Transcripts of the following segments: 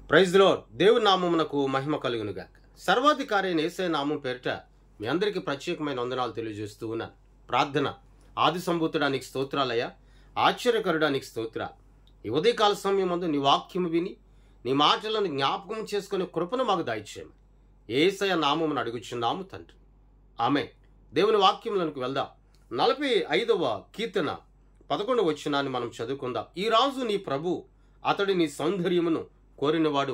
Praise the lord. దేవుని నామమునకు మహిమ కలుగునుగాక. సర్వాధికారి అయిన యేసయ్య నామం పేరిట మీ అందరికీ ప్రత్యేకమైన వందనాలు తెలియజేస్తూ ఉన్నాను. ప్రార్థన. ఆది సంభూతుడానికి స్తోత్రాలయ్యా, ఆశ్చర్యకరుడానికి స్తోత్రాలు. ఈ ఉదయకాల సమయం ముందు నీ వాక్యము విని నీ మాటలను జ్ఞాపకం చేసుకునే కృపను మాకు దయచేయము. యేసయ్య నామమును అడుగుచున్నాము తండ్రి, ఆమేన్. దేవుని వాక్యములకు వెళ్దాం. 45వ కీర్తన 11వ వచనాన్ని మనం చదువుకుందాం. ఈ రాజు నీ ప్రభు, అతడి నీ సౌందర్యమును కోరినవాడు,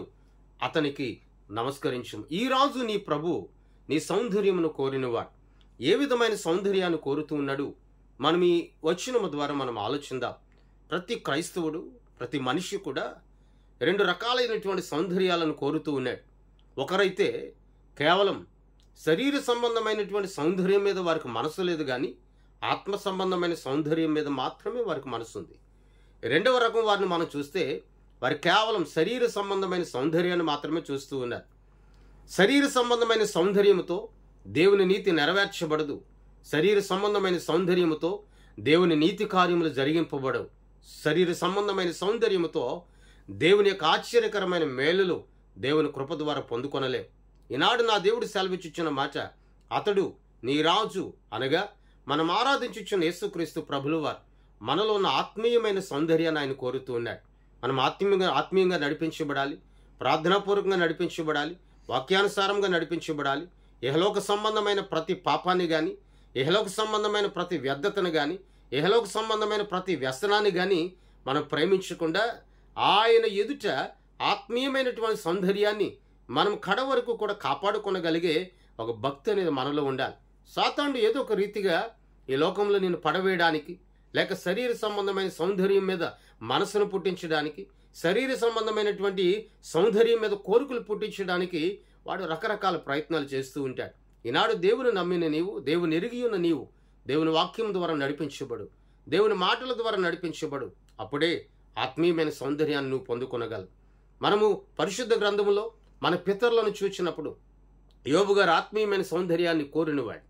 అతనికి నమస్కరించుము. ఈ రాజు నీ ప్రభు, నీ సౌందర్యమును కోరినవాడు. ఏ విధమైన సౌందర్యాన్ని కోరుతూ ఉన్నాడు? మనం ఈ వచనము ద్వారా మనం ఆలోచిందాం. ప్రతి క్రైస్తవుడు, ప్రతి మనిషి కూడా రెండు రకాలైనటువంటి సౌందర్యాలను కోరుతూ ఉన్నాడు. ఒకరైతే కేవలం శరీర సంబంధమైనటువంటి సౌందర్యం మీద వారికి మనసు లేదు, కానీ ఆత్మ సంబంధమైన సౌందర్యం మీద మాత్రమే వారికి మనసు ఉంది. రెండవ రకం వారిని మనం చూస్తే వారు కేవలం శరీర సంబంధమైన సౌందర్యాన్ని మాత్రమే చూస్తూ ఉన్నారు. శరీర సంబంధమైన సౌందర్యముతో దేవుని నీతి నెరవేర్చబడదు. శరీర సంబంధమైన సౌందర్యముతో దేవుని నీతి కార్యములు జరిగింపబడవు. శరీర సంబంధమైన సౌందర్యముతో దేవుని యొక్క ఆశ్చర్యకరమైన మేలులు దేవుని కృప ద్వారా పొందుకొనలేవు. ఈనాడు నా దేవుడు సెలవిచ్చుచున్న మాట, అతడు నీ రాజు అనగా మనం ఆరాధించుచున్న యేసుక్రీస్తు ప్రభులు వారు మనలో ఉన్న ఆత్మీయమైన సౌందర్యాన్ని ఆయన కోరుతూ ఉన్నాడు. మనం ఆత్మీయంగా నడిపించబడాలి, ప్రార్థనాపూర్వకంగా నడిపించబడాలి, వాక్యానుసారంగా నడిపించబడాలి. ఇహలోక సంబంధమైన ప్రతి పాపాన్ని కానీ, ఇహలోక సంబంధమైన ప్రతి వ్యర్థతను కానీ, ఇహలోక సంబంధమైన ప్రతి వ్యసనాన్ని కానీ మనం ప్రేమించకుండా ఆయన ఎదుట ఆత్మీయమైనటువంటి సౌందర్యాన్ని మనం కడ వరకు కూడా కాపాడుకొనగలిగే ఒక భక్తి అనేది మనలో ఉండాలి. సాతానుడు ఏదో ఒక రీతిగా ఈ లోకంలో నేను పడవేయడానికి, లేక శరీర సంబంధమైన సౌందర్యం మీద మనసును పుట్టించడానికి, శరీర సంబంధమైనటువంటి సౌందర్యం మీద కోరికలు పుట్టించడానికి వాడు రకరకాల ప్రయత్నాలు చేస్తూ ఉంటాడు. ఈనాడు దేవుని నమ్మిన నీవు, దేవుని ఎరిగి ఉన్న నీవు దేవుని వాక్యం ద్వారా నడిపించబడు, దేవుని మాటల ద్వారా నడిపించబడు. అప్పుడే ఆత్మీయమైన సౌందర్యాన్ని నువ్వు పొందుకొనగలవు. మనము పరిశుద్ధ గ్రంథములో మన పితరులను చూచినప్పుడు యోబు గారు ఆత్మీయమైన సౌందర్యాన్ని కోరినవాడు.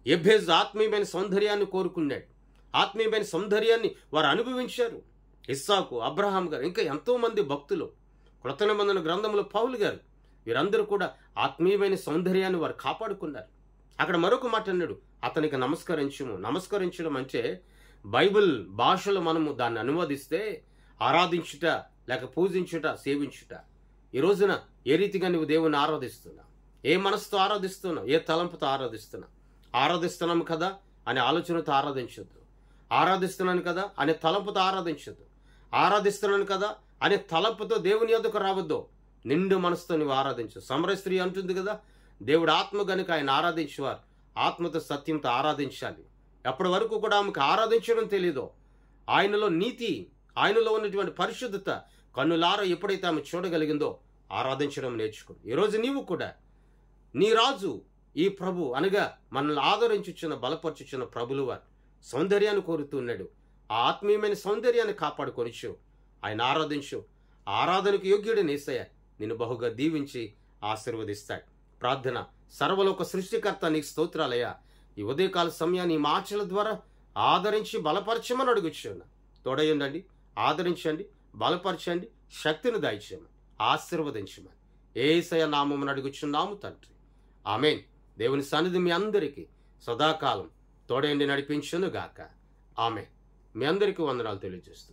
ఎబ్బేజు ఆత్మీయమైన సౌందర్యాన్ని కోరుకున్నాడు. ఆత్మీయమైన సౌందర్యాన్ని వారు అనుభవించారు. ఇస్సాకు, అబ్రహాం గారు, ఇంకా ఎంతోమంది భక్తులు, క్రొత్త నిబంధన గ్రంథంలో పౌలు గారు, వీరందరూ కూడా ఆత్మీయమైన సౌందర్యాన్ని వారు కాపాడుకున్నారు. అక్కడ మరొక మాట అన్నాడు, అతనికి నమస్కరించుము. నమస్కరించడం అంటే బైబిల్ భాషలో మనము దాన్ని అనువాదిస్తే ఆరాధించుట, లేక పూజించుట, సేవించుట. ఈ రోజున ఏ రీతిగా నువ్వు దేవుని ఆరాధిస్తున్నా, ఏ మనసుతో ఆరాధిస్తున్నా, ఏ తలంపుతో ఆరాధిస్తున్నా? ఆరాధిస్తున్నాము కదా అనే ఆలోచనతో ఆరాధించొద్దు. ఆరాధిస్తున్నాను కదా అనే తలంపుతో ఆరాధించొద్దు. ఆరాధిస్తున్నాను కదా అనే తలంపుతో దేవుని యొద్దకు రావద్దు. నిండు మనసుతో నువ్వు ఆరాధించు. సమరయ స్త్రీ అంటుంది కదా, దేవుడు ఆత్మ గనుక ఆయన ఆరాధించేవారు ఆత్మతో సత్యంతో ఆరాధించాలి. ఎప్పటి వరకు కూడా ఆమెకు ఆరాధించడం తెలీదో, ఆయనలో నీతి, ఆయనలో ఉన్నటువంటి పరిశుద్ధత కన్నులారా ఎప్పుడైతే ఆమె చూడగలిగిందో ఆరాధించడం నేర్చుకుంది. ఈరోజు నీవు కూడా నీ రాజు ఈ ప్రభు అనగా మనల్ని ఆదరించుచున్న, బలపరచుచున్న ప్రభులు వారు సౌందర్యాన్ని కోరుతున్నాడు. ఆ ఆత్మీయమైన సౌందర్యాన్ని కాపాడుకొనిచ్చు, ఆయన ఆరాధించు. ఆరాధనకు యోగ్యుడైన యేసయ్య నిన్ను బహుగా దీవించి ఆశీర్వదిస్తాడు. ప్రార్థన. సర్వలోక సృష్టికర్త నీకు స్తోత్రాలయ్యా, ఈ ఉదయకాల సమయాన్ని ఈ మాటల ద్వారా ఆదరించి బలపరచమని అడుగుచున్నా. తోడయండి, ఆదరించండి, బలపరచండి, శక్తిని దయచేయమని, ఆశీర్వదించమని యేసయ్య నామమున అడుగుచున్నాము తండ్రి, ఆమేన్. దేవుని సన్నిధి మీ అందరికీ సదాకాలం తోడయండి, నడిపించును గాక. ఆమేన్. మీ అందరికీ వందనాలు తెలియజేస్తూ